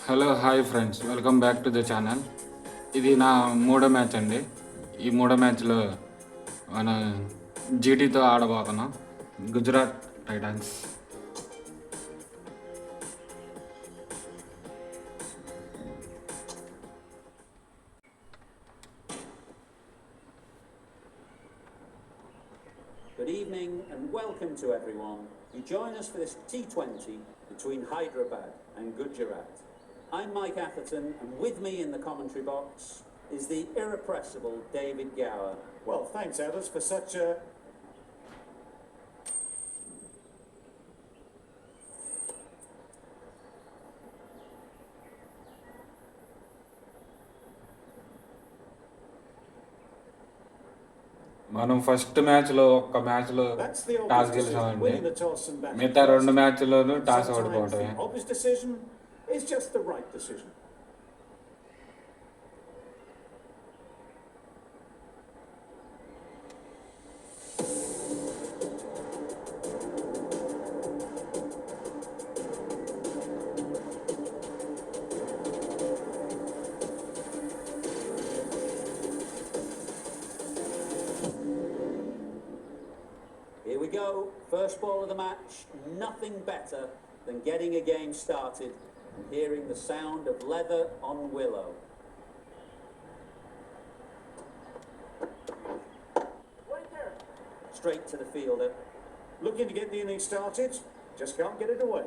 Hello hi friends, welcome back to the channel. ఇది నా మూడో మ్యాచ్ అండి. ఈ మూడో మ్యాచ్లో మన జీటీతో ఆడబోతున్నాం, Gujarat titans. Good evening and welcome to everyone. You join us for this T20 between Hyderabad and Gujarat. I'm Mike Atherton, and with me in the commentary box is the irrepressible David Gower. Well, thanks, Alice, for such a... మనం first మ్యాచ్లో ఒక్క మ్యాచ్లో toss గెలిచామండి. మిగతా రెండు మ్యాచ్లోనూ toss ఓడిపోవటమే. Obvious decision is just the right decision. Here we go, first ball of the match. Nothing better than getting a game started and hearing the sound of leather on willow. Right there. Straight to the fielder. Looking to get the innings started, just can't get it away.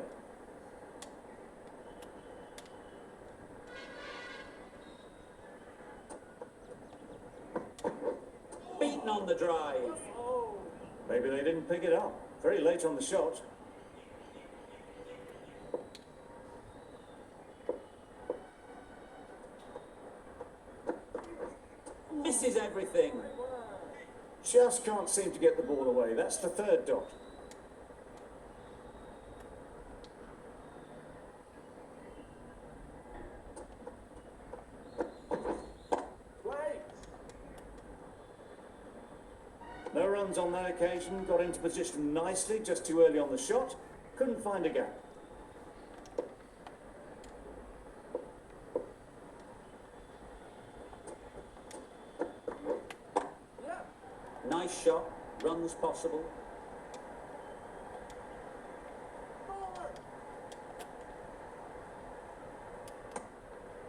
Beaten on the drive. Maybe they didn't pick it up. Very late on the shot. Misses everything. Just can't seem to get the ball away. That's the third dot. No runs on that occasion. Got into position nicely, just too early on the shot. Couldn't find a gap. Nice shot, runs possible.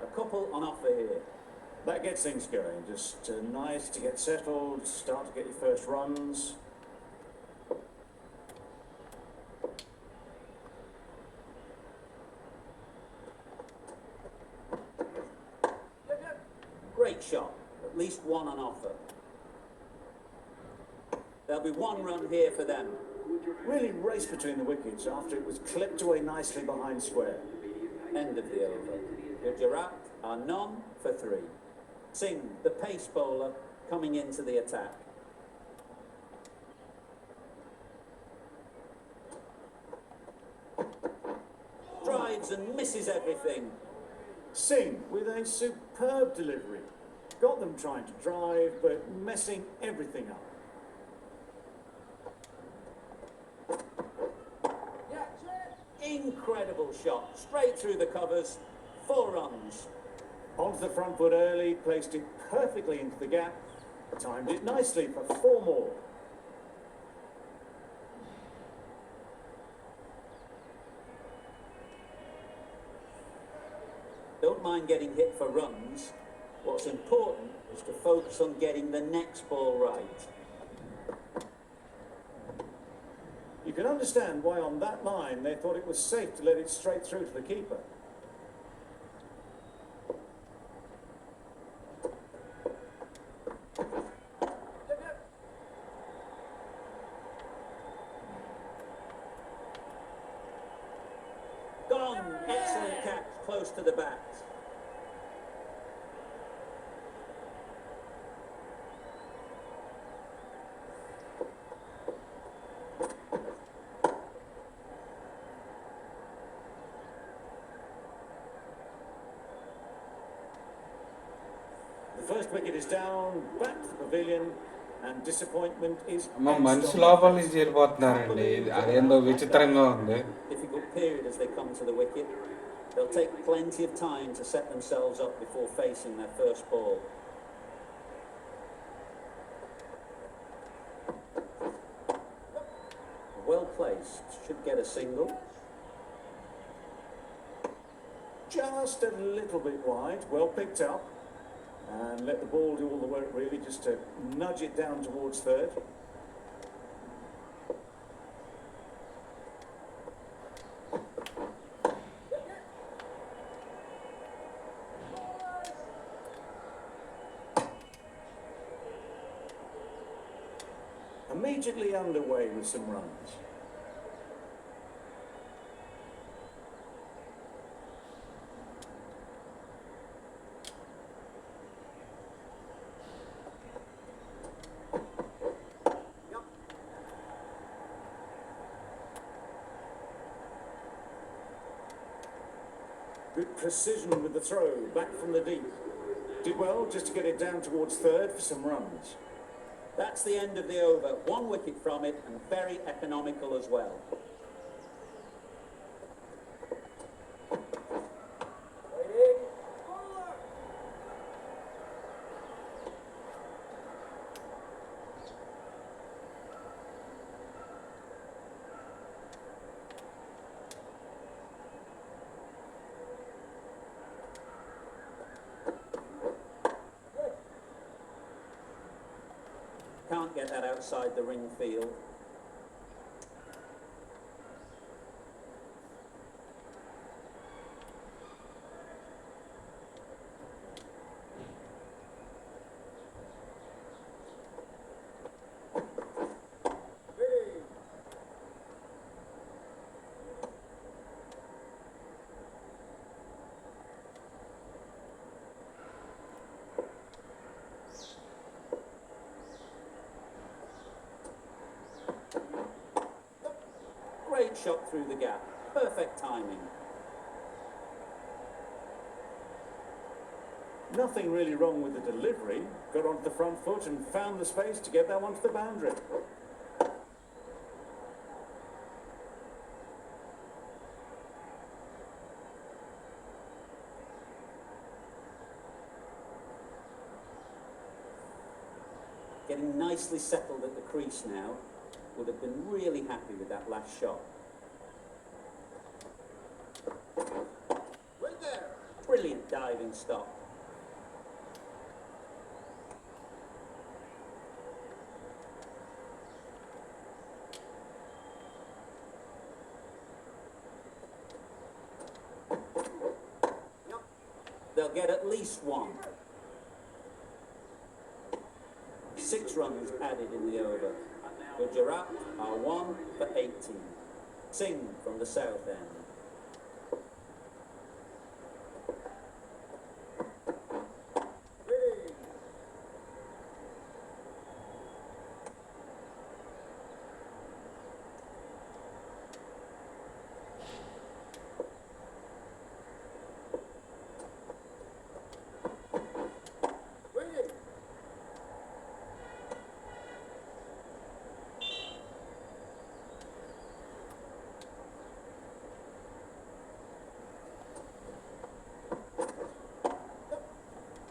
A couple on offer here. That gets things going. Just nice to get settled, start to get your first runs. Great shot, at least one on offer. There'll be one run here for them. Really raced between the wickets after it was clipped away nicely behind square. End of the over. Gujarat are none for three. Singh, the pace bowler, coming into the attack. Drives and misses everything. Singh with a superb delivery. Got them trying to drive, but messing everything up. Incredible shot, straight through the covers, 4 runs. Onto the front foot early, placed it perfectly into the gap, timed it nicely for 4 more. Don't mind getting hit for runs. What's important is to focus on getting the next ball right. You can understand why on that line they thought it was safe to let it straight through to the keeper. Gone, excellent catch, close to the bat. The first wicket is down, back to the pavilion, and disappointment is... మనిషి లోపల నుంచి వెళ్ళిపోతున్నారండి. అదేందో విచిత్రంగా ఉంది. Difficult period as they come to the wicket. They'll take plenty of time to set themselves up before facing their first ball. Well placed, should get a single. Just a little bit wide, well picked up. And let the ball do all the work really, just to nudge it down towards third. Immediately underway with some runs. Good precision with the throw, back from the deep. Did well just to get it down towards third for some runs. That's the end of the over. 1 wicket from it, and very economical as well. Can't get that outside the ring field. Great shot through the gap. Perfect timing. Nothing really wrong with the delivery. Got onto the front foot and found the space to get that one to the boundary. Getting nicely settled at the crease now. Would have been really happy with that last shot. Right there. Brilliant diving stop. They'll get at least 1. 6 runs added in the over. Gujarat are 1 for 18. Singh from the south end.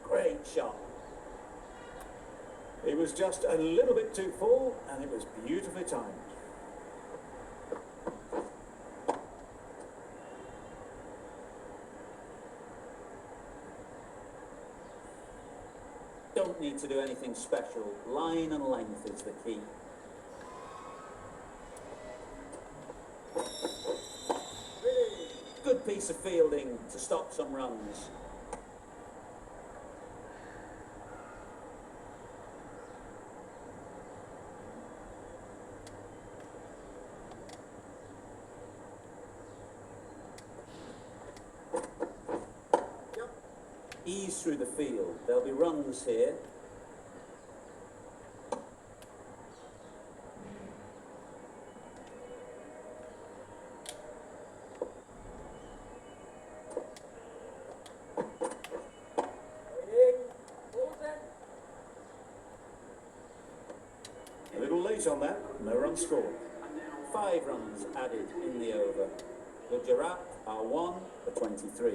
Great shot. It was just a little bit too full, and it was beautifully timed. Don't need to do anything special. Line and length is the key. Good piece of fielding to stop some runs. Ease through the field. There'll be runs here. A little late on that, no run scored. 5 runs added in the over. Gujarat are 1 for 23.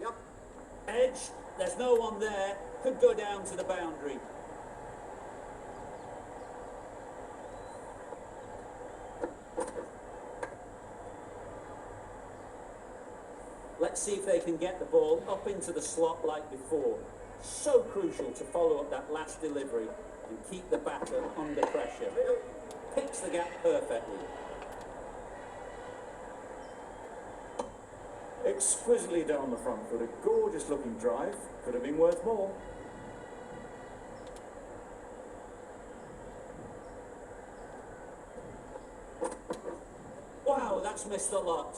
Yep. Edge, there's no one there, could go down to the boundary. Let's see if they can get the ball up into the slot like before. So crucial to follow up that last delivery and keep the batter under pressure. Picks the gap perfectly. Exquisitely down the front foot, a gorgeous looking drive, could have been worth more. Wow, that's missed a lot.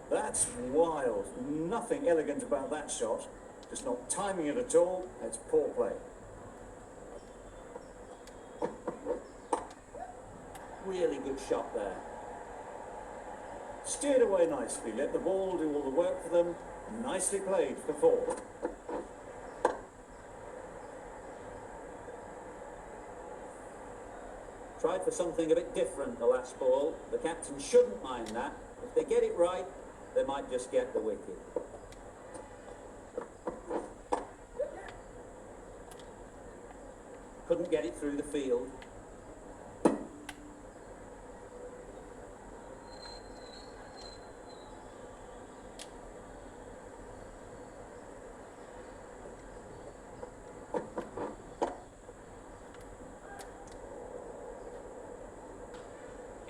That's wild. Nothing elegant about that shot. Just not timing it at all. It's poor play. Really good shot there. Steered away nicely. Let the ball do all the work for them. Nicely played for 4. Tried for something a bit different the last ball. The captain shouldn't mind that. If they get it right, they might just get the wicket. Couldn't get it through the field.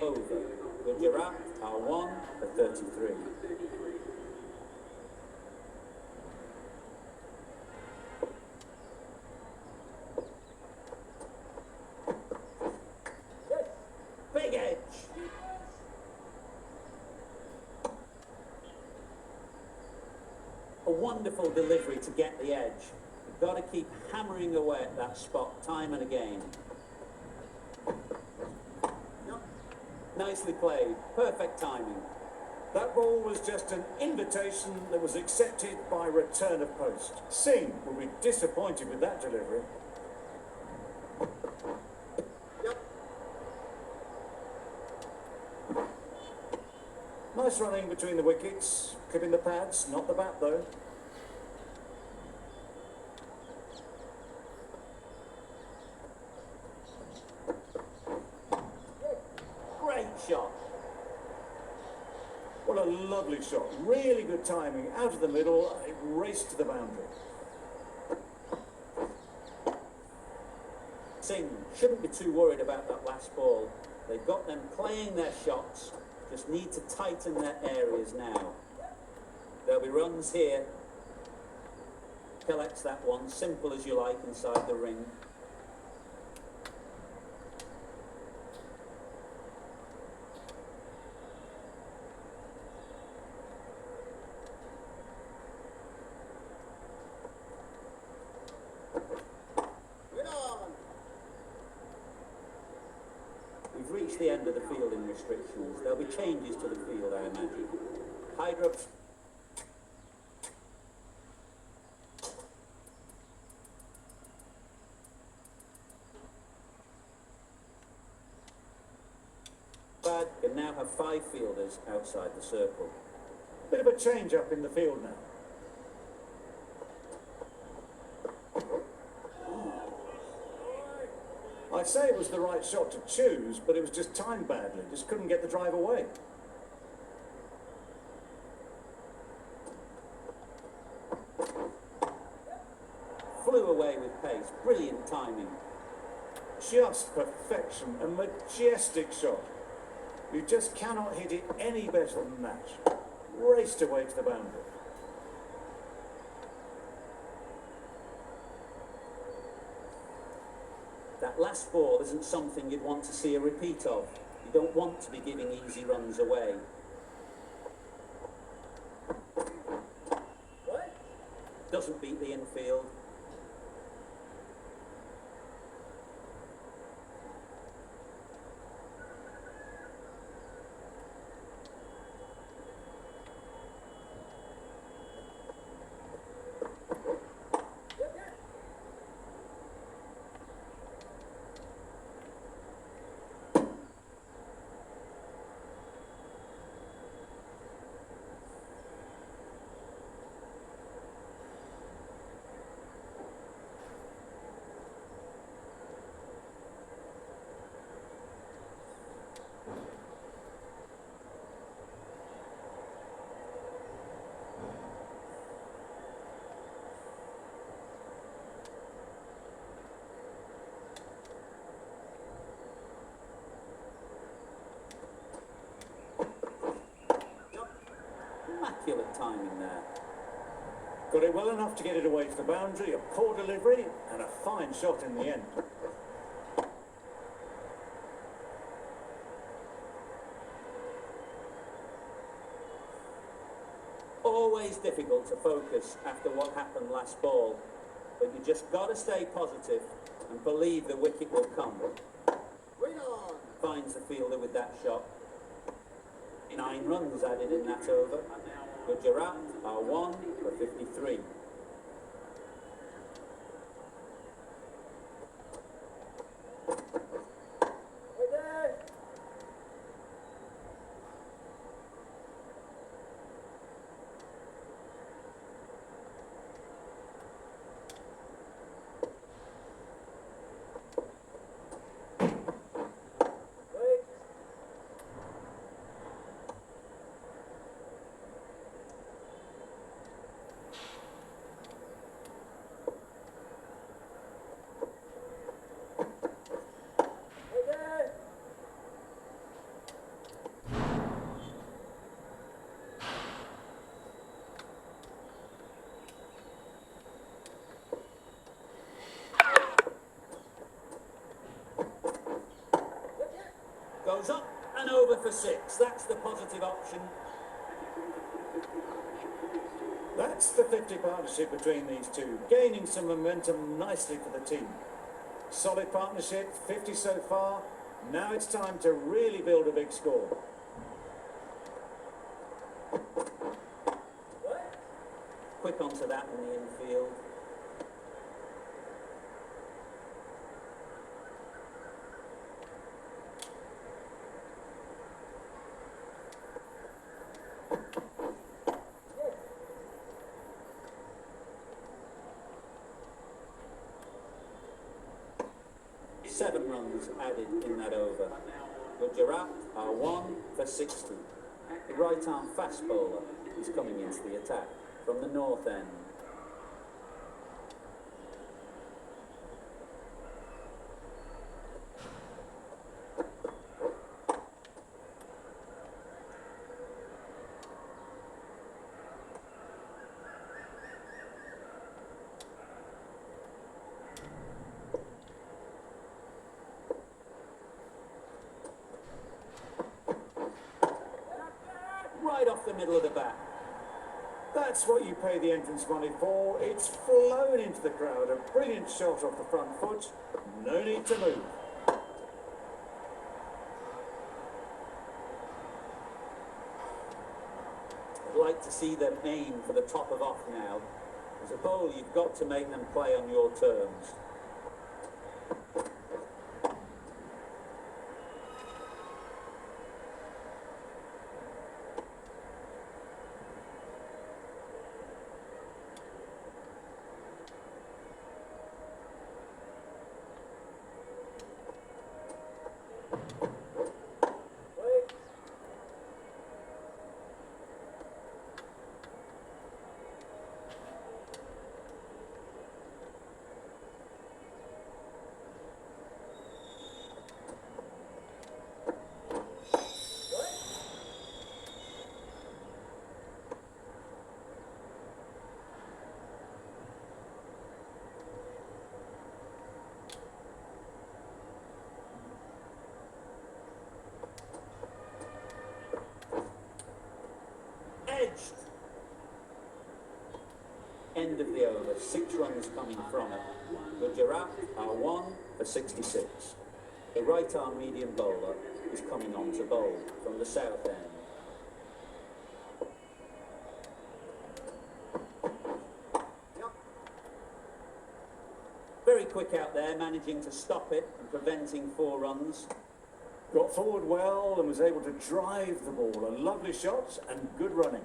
Over. Gujarat are 1 for 33. Big edge. A wonderful delivery to get the edge. You've got to keep hammering away at that spot time and again. Nicely played. Perfect timing. That ball was just an invitation that was accepted by return of post. Singh will be disappointed with that delivery. Yep. Nice running between the wickets, clipping the pads, not the bat though. Great shot. What a lovely shot. Really good timing. Out of the middle, it raced to the boundary. Singh shouldn't be too worried about that last ball. They've got them playing their shots. Just need to tighten their areas now. There'll be runs here. Collects that one, simple as you like, inside the ring. We've reached the end of the fielding restrictions. There'll be changes to the field, I imagine. Hyderabad. Can now have 5 fielders outside the circle. Bit of a change up in the field now. I'd say it was the right shot to choose, but it was just timed badly. Just couldn't get the drive away. Flew away with pace. Brilliant timing. Just perfection. A majestic shot. You just cannot hit it any better than that. Raced away to the boundary. That last ball isn't something you'd want to see a repeat of. You don't want to be giving easy runs away. Doesn't beat the infield. immaculate timing there. Got it well enough to get it away to the boundary, a poor delivery, and a fine shot in the end. Always difficult to focus after what happened last ball, but you just got to stay positive and believe the wicket will come. Finds the fielder with that shot. 9 runs added in that over. Gujarat are 1 for 53. Goes up and over for 6. That's the positive option. That's the 50 partnership between these two, gaining some momentum nicely for the team. Solid partnership, 50 so far. Now it's time to really build a big score. Quick onto that in the infield. Seven runs added in that over. Gujarat are 1 for 60. The right-arm fast bowler is coming into the attack from the north end. Right off the middle of the bat. That's what you pay the entrance money for. It's flown into the crowd. A brilliant shot off the front foot. No need to move. I'd like to see them aim for the top of off now. As a bowler, you've got to make them play on your terms. Edged. End of the over. 6 runs coming from it. Gujarat are 1 for 66. The right-arm medium bowler is coming on to bowl from the south end. Very quick out there, managing to stop it and preventing 4 runs. Got forward well and was able to drive the ball. A lovely shot and good running.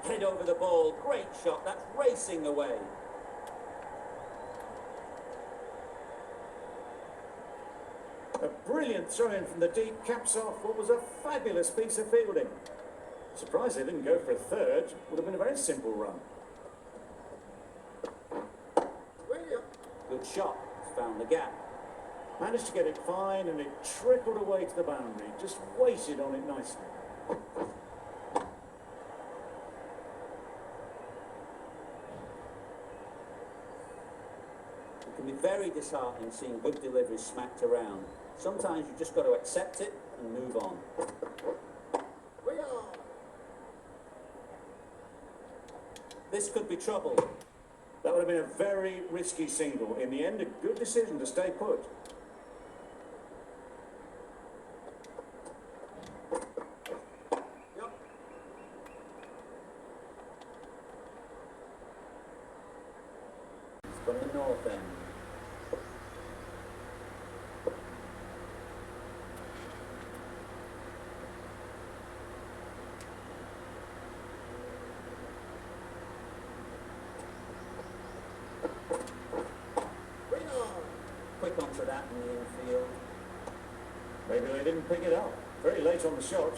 Head over the ball, great shot, that's racing away. A brilliant throw-in from the deep caps off what was a fabulous piece of fielding. Surprised they didn't go for a third. Would have been a very simple run. Good shot. He's found the gap. Managed to get it fine and it trickled away to the boundary. Just waited on it nicely. It can be very disheartening seeing good deliveries smacked around. Sometimes you've just got to accept it and move on. This could be trouble. That would have been a very risky single. In the end, a good decision to stay put. From the north end. Quick onto that in the infield. Maybe they didn't pick it up. Very late on the shot.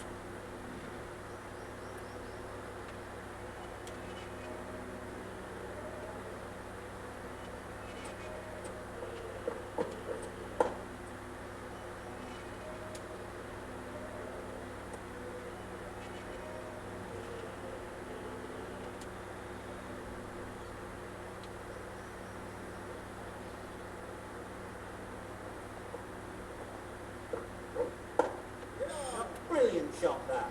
Brilliant shot that.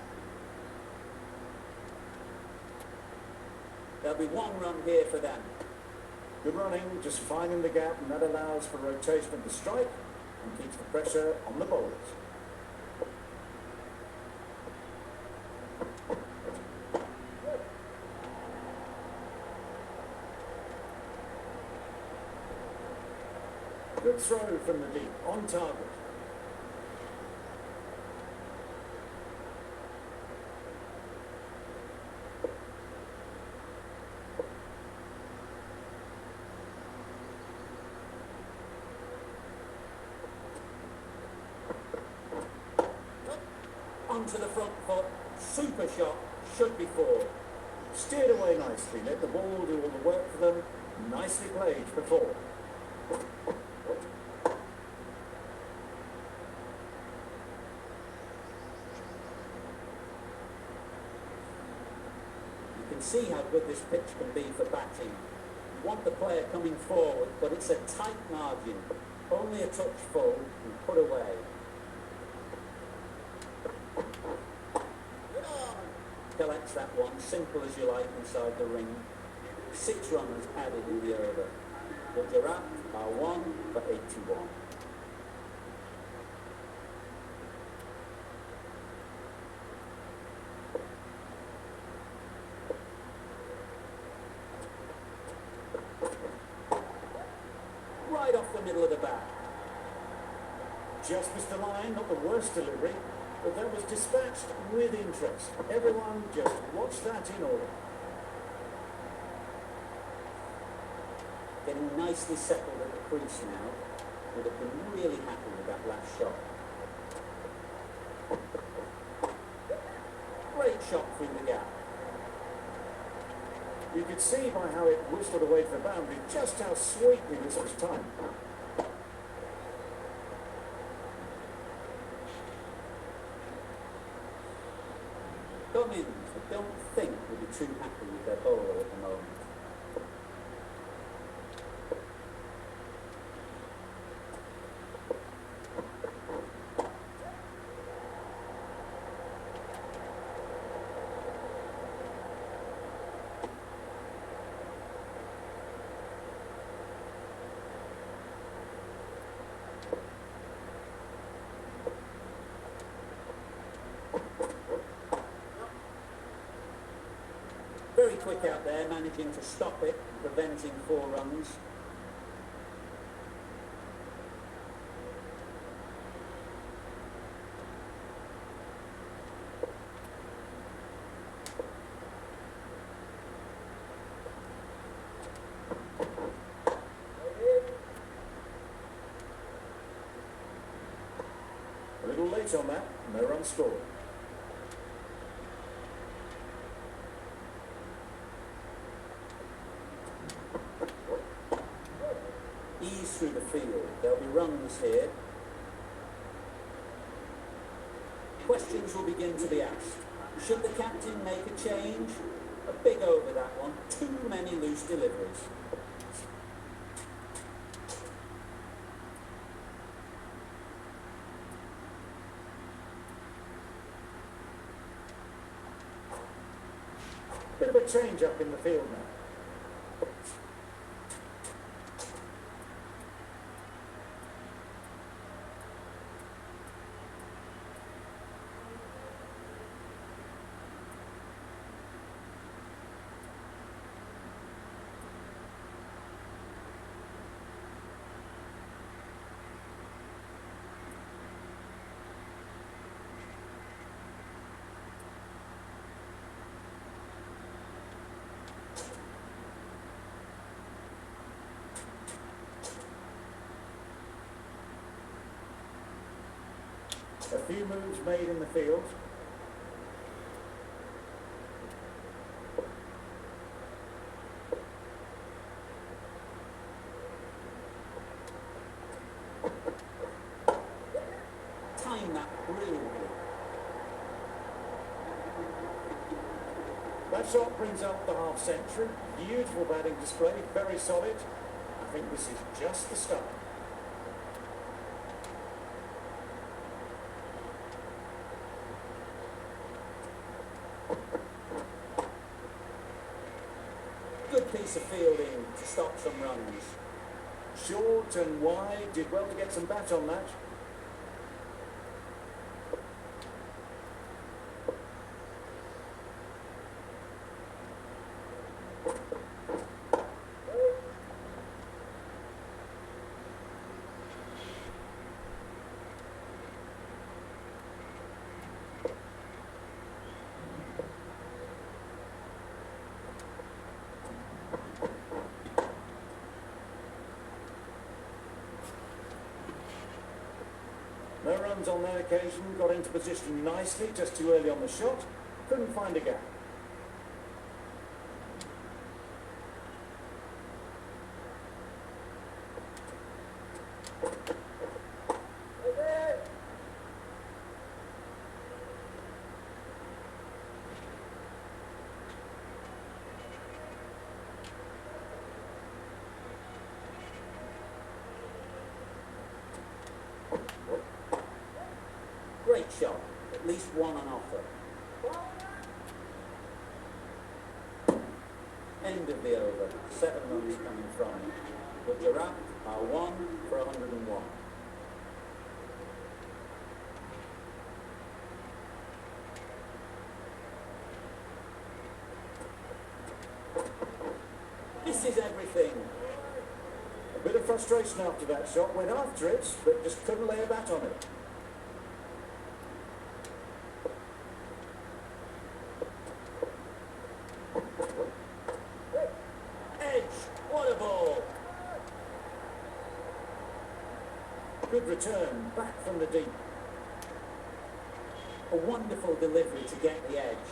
There'll be one run here for them. Good running, just finding the gap, and that allows for rotation of the strike and keeps the pressure on the bowlers. Good throw from the deep, on target. Onto the front foot. Super shot. Should be four. Steered away nicely, let the ball do all the work for them. Nicely played for four. You can see how good this pitch can be for batting. You want the player coming forward, but it's a tight margin. Only a touch full and put away. Collects that one, simple as you like, inside the ring. 6 runs added in the over. Gujarat are 1 for 81. Right off the middle of the bat. Just missed the line, not the worst delivery, but that was dispatched with interest. Everyone just watch that in order. Getting nicely settled at the crease now. Would have been really happy with that last shot. Great shot through the gap. You could see by how it whistled away to the boundary just how sweetly this was timed. Cummins, I don't think, will be too happy with their bowler at the moment. Very quick out there, managing to stop it, preventing 4 runs. little late on that. No run scored. Ease through the field. There'll be runs here. Questions will begin to be asked. Should the captain make a change? A big over that one. Too many loose deliveries. Bit of a change up in the field now. A few moves made in the field. Time that brilliantly. That shot brings up the half century. Beautiful batting display, very solid. I think this is just the start. Good piece of fielding to stop some runs. Short and wide, did well to get some bat on that. No runs on that occasion, got into position nicely, just too early on the shot, couldn't find a gap. Great shot. At least one on offer. End of the over. 7 runs coming from it. Gujarat are 1 for 101. This is everything. A bit of frustration after that shot, went after it, but just couldn't lay a bat on it. What a ball! Good return, back from the deep. A wonderful delivery to get the edge.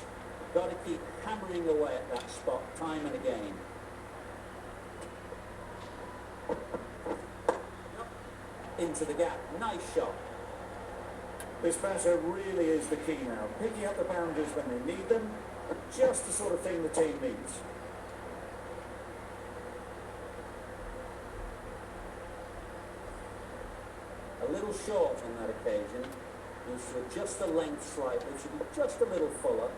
Got to keep hammering away at that spot time and again. Into the gap. Nice shot. This batter really is the key now, picking up the boundaries when they need them, just the sort of thing the team needs. A little short on that occasion. Needs to adjust the length slightly. Should be just a little fuller.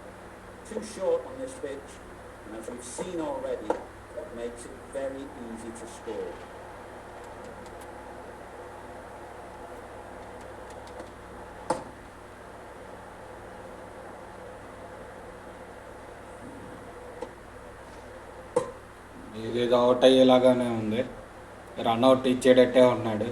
Too short on this pitch. And as we've seen already, it makes it very easy to score. ఇదేదో out అయ్యేలాగానే ఉంది. Run out ఇచ్చేటట్టే ఉన్నాడు.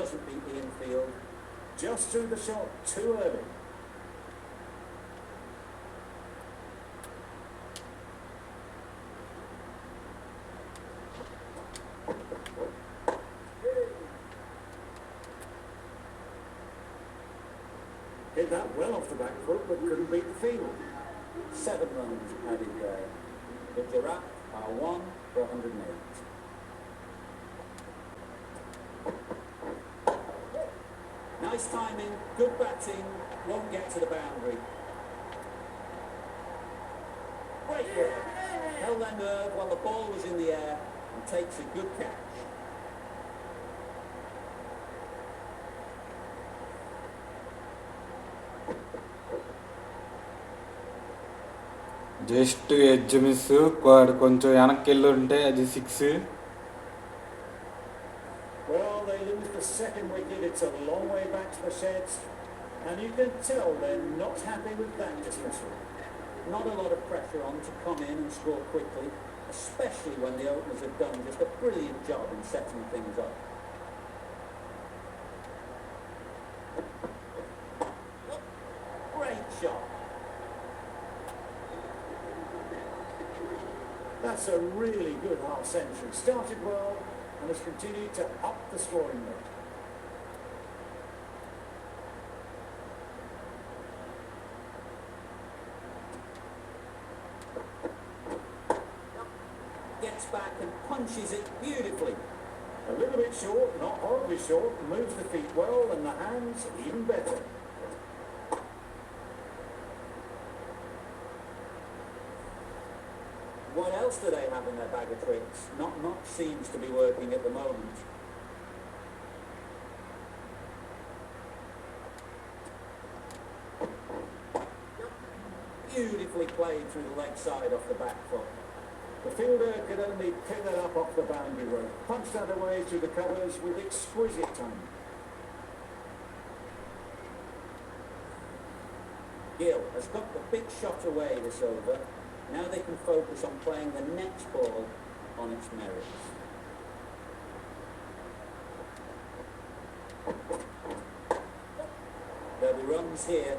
doesn't beat the infield. Just threw the shot too early. Hit that well off the back foot, but couldn't beat the field. 7 runs added there. Gujarat are 1 for 108. Nice timing, good batting, won't get to the boundary. Great work. Held their nerve while the ball was in the air and takes a good catch. Just edge miss కొంచెం వెనక్కి వెళ్ళి ఉంటే అది 6. Well, they lose the second wicket. It's a long way back to the sheds. And you can tell they're not happy with that dismissal. Not a lot of pressure on to come in and score quickly, especially when the openers have done just a brilliant job in setting things up. Great shot. That's a really good half century. Started well and has continued to up the scoring rate. Gets back and punches it beautifully. A little bit short, not horribly short, moves the feet well and the hands even better. What else do they have in their bag of tricks? Not much seems to be working at the moment. Beautifully played through the leg side off the back foot. The fielder could only pick that up off the boundary rope, punched that away through the covers with exquisite timing. Gill has got the big shot away this over. Now they can focus on playing the next ball on its merits. There'll be runs here.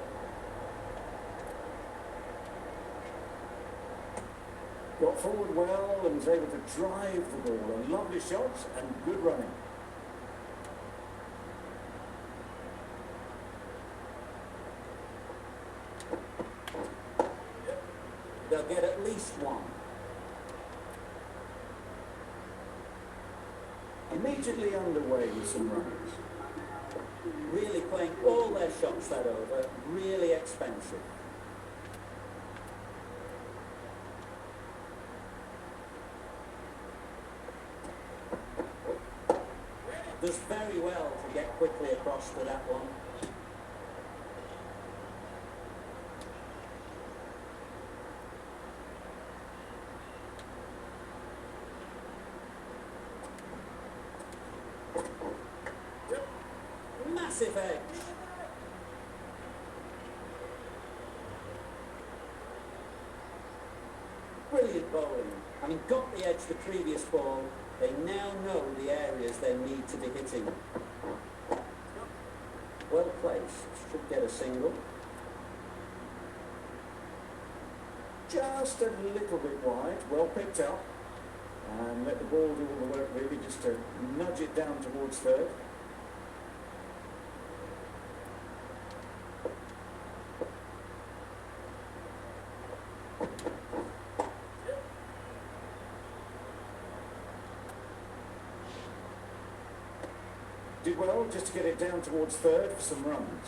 Got forward well and was able to drive the ball. And lovely shots and good running. They'll get at least one. Immediately underway with some runs. Really playing all their shots that over. Really expensive. Does very well to get quickly across to that one. Massive edge. Brilliant bowling. Having got the edge the previous ball, they now know the areas they need to be hitting. Well placed. Should get a single. Just a little bit wide, well picked up. And let the ball do all the work really, just to nudge it down towards third. Did well just to get it down towards third for some runs.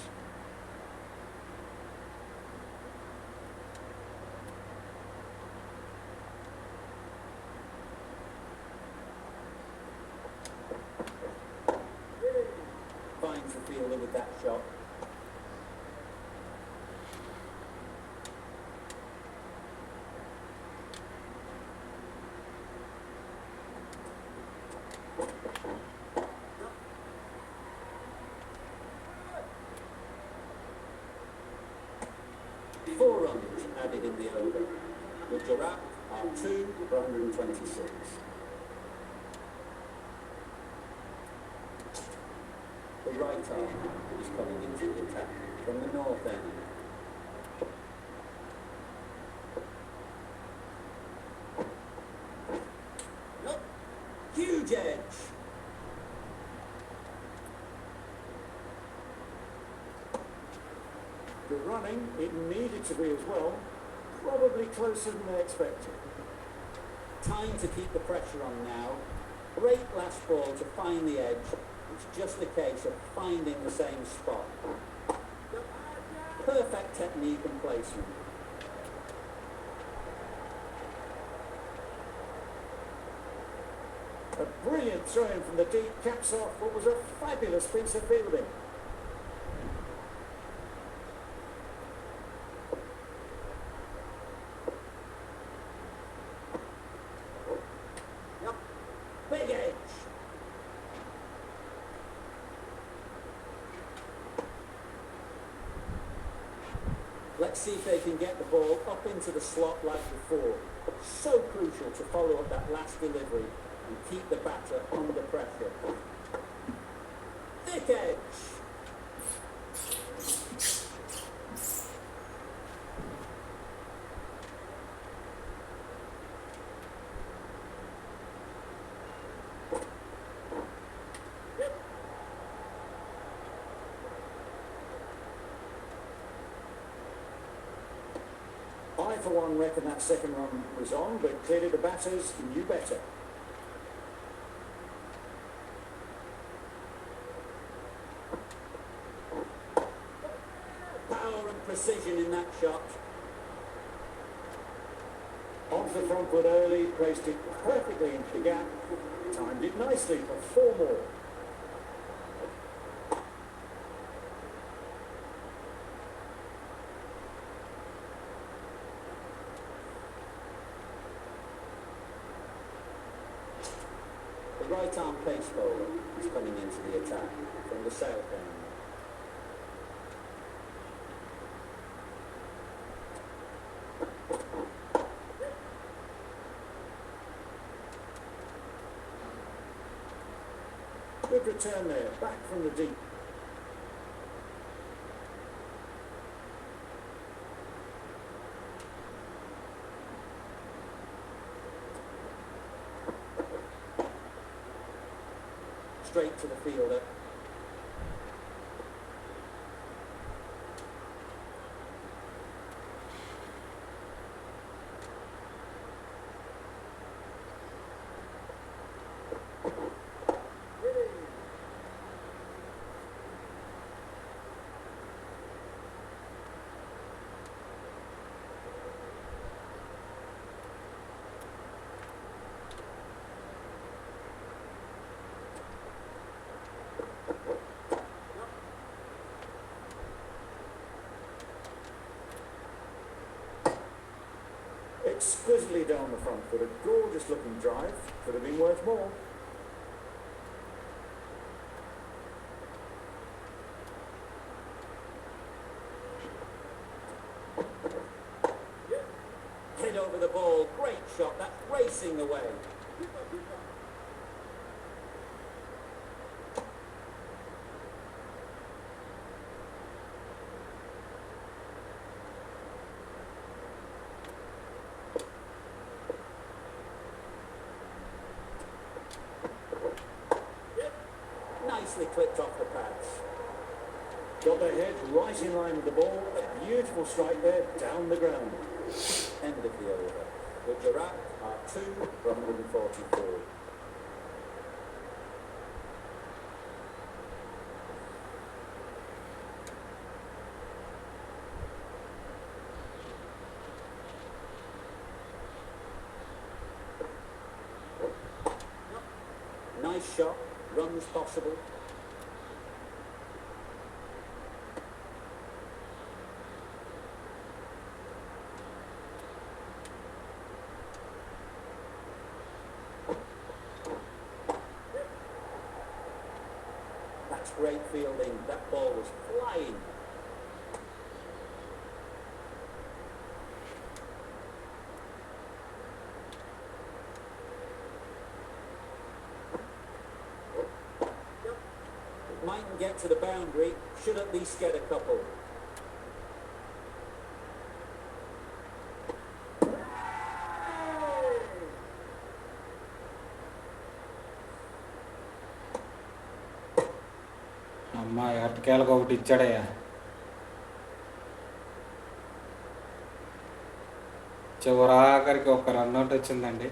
Finds the fielder with that shot. Four runs added in the over. Gujarat are 2 for 126. right arm is coming into the attack from the north end. Nope. Huge edge. Good running, it needed to be as well. Probably closer than they expected. Time to keep the pressure on now. Great last ball to find the edge. It's just a case of finding the same spot. Perfect technique and placement. A brilliant throw-in from the deep caps off what was a fabulous piece of fielding. Yep. Big edge. Let's see if they can get the ball up into the slot like before. So crucial to follow up that last delivery and keep the batter under pressure. Thick edge. I, for one, reckon that second run was on, but clearly the batters knew better. Power and precision in that shot. Onto the front foot early, placed it perfectly into the gap. Timed it nicely for 4 more. The right arm pace bowler is coming into the attack from the south end. Good return there, back from the deep. Straight to the fielder. Exquisitely down the front foot, a gorgeous looking drive, could have been worth more. Head over the ball, great shot, that's racing away. Nicely clipped off the pads. Got their head right in line with the ball, a beautiful strike there, down the ground. End of the over. Gujarat are 2 for 144. Nice shot, runs possible. That's great fielding, that ball was flying. Mightn't can't get to the boundary, should at least get a couple. అమ్మాయి అట్టకేలకు ఒకటి ఇచ్చాడయ్యా. చివరాఖరికి ఒక run out వచ్చిందండి.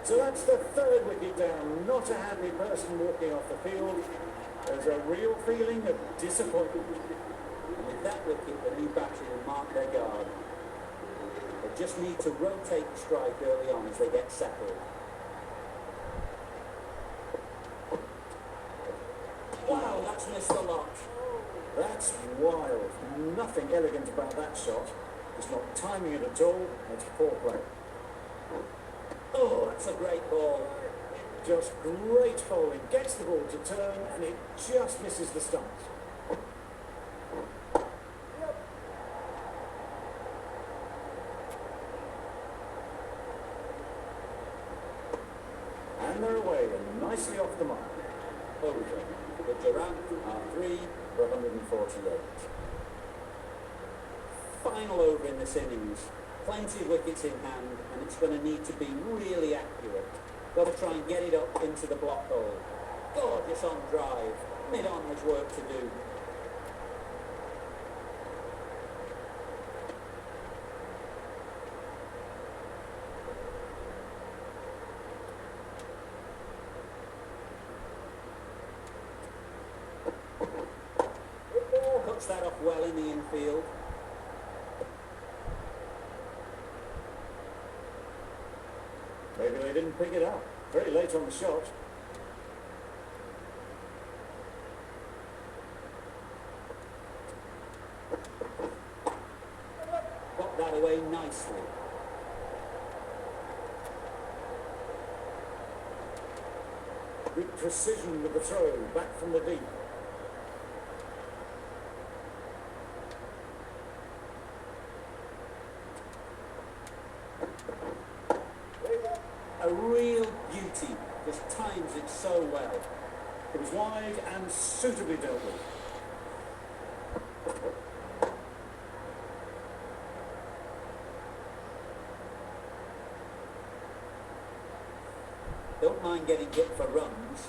So that's the third wicket down. Not a happy person walking off the field. There's a real feeling of disappointment. And with that wicket, the new batter will mark their guard. They just need to rotate the strike early on as they get settled. Wow, that's missed a lot. That's wild. Nothing elegant about that shot. It's not timing it at all. It's poor play. Oh, that's a great ball. Just great bowling. Gets the ball to turn and it just misses the stumps. And they're away and nicely off the mark. Over. Gujarat are 3 for 148. Final over in this innings. Plenty of wickets in hand, and it's going to need to be really accurate. Got to try and get it up into the block hole. Gorgeous on drive. Mid-on has work to do. Cuts that off well in the infield. Maybe they didn't pick it up. Very late on the shot. Got that away nicely. Good precision with the throw, back from the deep. A real beauty. Just times it so well. It was wide and suitably dealt with. Don't mind getting hit for runs.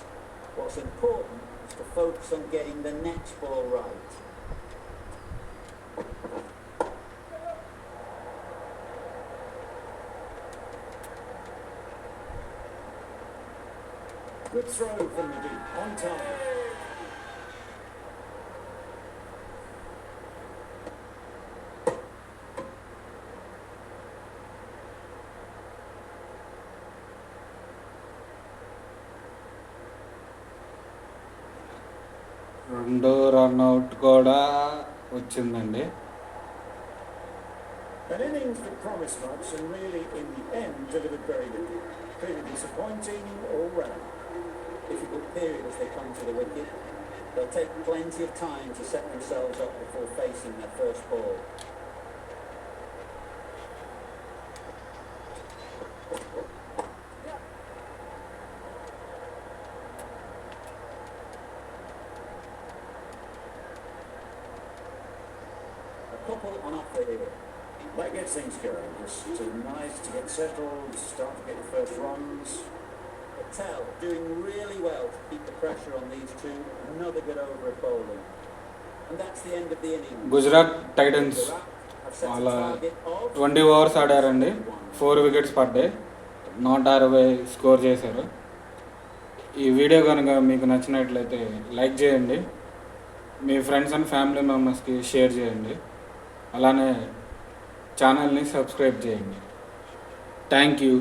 What's important is to focus on getting the next ball right. Good throw from the deep, on target. రెండో run out కూడా వచ్చిందండి. An innings that promised much and really in the end delivered very little. Clearly disappointing all round. Difficult period as they come to the wicket. They'll take plenty of time to set themselves up before facing their first ball. A couple on offer here. That gets things going. Just nice to get settled, start to get your first runs. Patel doing really well to keep the pressure on these two. Another good over of bowling. And that's the end of the innings. Gujarat Titans Have set a వాళ్ళ target of 20 overs ఆడారండి. 4 wickets పడ్డాయి. 160 score చేశారు. ఈ video కనుక మీకు నచ్చినట్లయితే like చేయండి, మీ friends and family మెంబర్స్కి share చేయండి, అలానే ఛానల్ని సబ్స్క్రైబ్ చేయండి. Thank you.